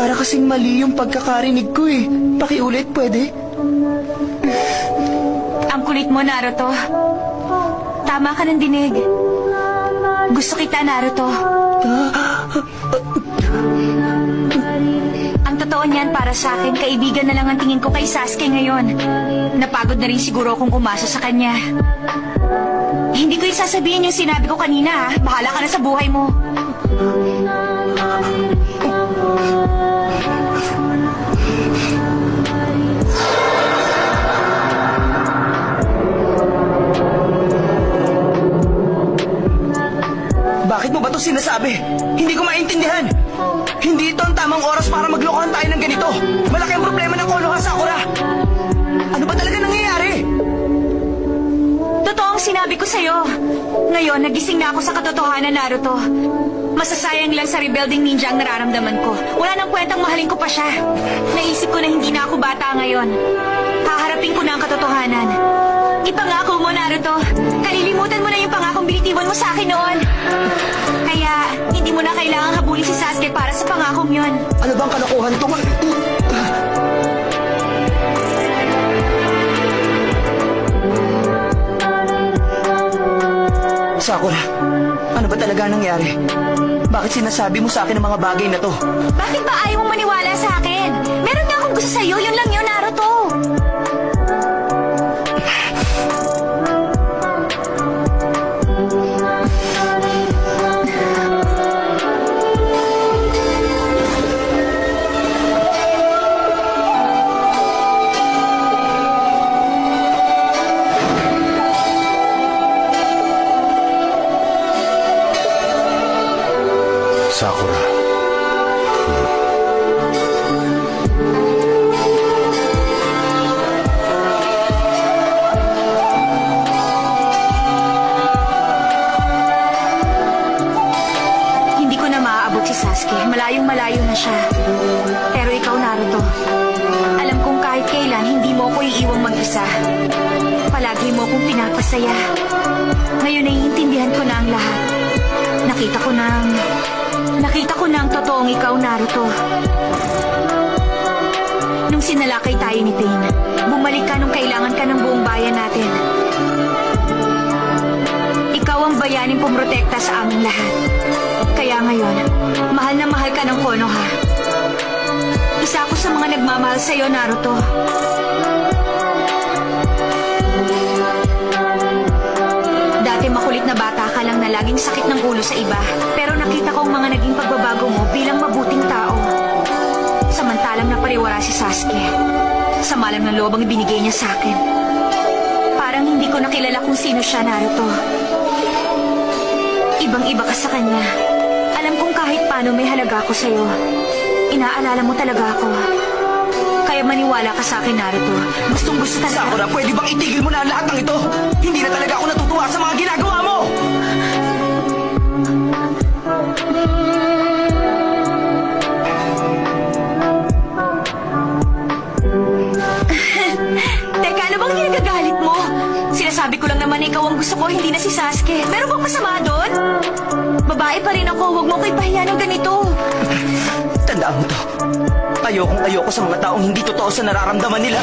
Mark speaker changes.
Speaker 1: Para kasing mali yung pagkakarinig ko eh. Pakiulit, pwede?
Speaker 2: Ang kulit mo, Naruto. Tama ka ng dinig. Gusto kita, Naruto. Ang totoo niyan para sa akin, kaibigan na lang ang tingin ko kay Sasuke ngayon. Napagod na rin siguro akong umasa sa kanya. Hindi ko isasabihin yung sinabi ko kanina, ha? Bahala ka na sa buhay mo.
Speaker 1: Bakit mo ba ito sinasabi? Hindi ko maintindihan. Hindi ito ang tamang oras para maglokohan tayo ng ganito. Malaki ang problema ng Konoha, Sakura. Ano ba talaga nangyayari?
Speaker 2: Totoo ang sinabi ko sa'yo. Ngayon, nagising na ako sa katotohanan, Naruto. Masasayang lang sa rebuilding ninja ang nararamdaman ko. Wala nang kwentang mahalin ko pa siya. Naisip ko na hindi na ako bata ngayon. Haharapin ko na ang katotohanan. Ipangako mo, Naruto. Kalilimutan mo na yung pangakong binitiwan mo sa akin noon. Kaya, hindi mo na kailangang habulin si Sasuke para sa pangakong yon.
Speaker 1: Ano bang kalokohan ito? Sakura, ano ba talaga nangyari? Bakit sinasabi mo sa akin ang mga bagay na to?
Speaker 2: Bakit ba ayaw mong maniwala sa akin? Meron nga akong gusto sa'yo, yun lang yun, Naruto.
Speaker 3: Sakura.
Speaker 2: Hindi ko na maaabot si Sasuke. Malayong-malayo na siya. Pero ikaw, Naruto, alam kong kahit kailan hindi mo ako iiwang mag-isa. Palagi mo akong pinapasaya. Ngayon naiintindihan ko na ang lahat. Nakita ko na ang totoong ikaw, Naruto. Nung sinalakay tayo ni Pain, bumalik ka nung kailangan ka ng buong bayan natin. Ikaw ang bayaning pumrotekta sa aming lahat. Kaya ngayon, mahal na mahal ka ng Konoha. Isa ako sa mga nagmamahal sa'yo, Naruto. Dati makulit na bata ka lang na laging sakit ng ulo sa iba. Pero nakita ko ang mga naging pagbabago mo bilang mabuting tao. Samantalang napariwara si Sasuke. Sama lang ng loob ang ibinigay niya sa akin. Parang hindi ko nakilala kung sino siya, Naruto. Ibang-iba ka sa kanya. Alam kong kahit paano may halaga ako sa'yo. Inaalala mo talaga ako. Kaya maniwala ka sa akin, Naruto. Gustong-gusto talaga.
Speaker 1: Sakura, pwede bang itigil mo na ang lahat ng ito? Hindi na talaga ako natutuwa sa mga ginagawa mo!
Speaker 2: Teka, ano bang ginagagalit mo? Sinasabi ko lang naman ikaw ang gusto ko, hindi na si Sasuke. Meron bang masama doon? Babae pa rin ako, huwag mo ko ipahiya ng ganito.
Speaker 1: Tandaan mo to. Ayokong ayoko sa mga taong hindi totoo sa nararamdaman nila.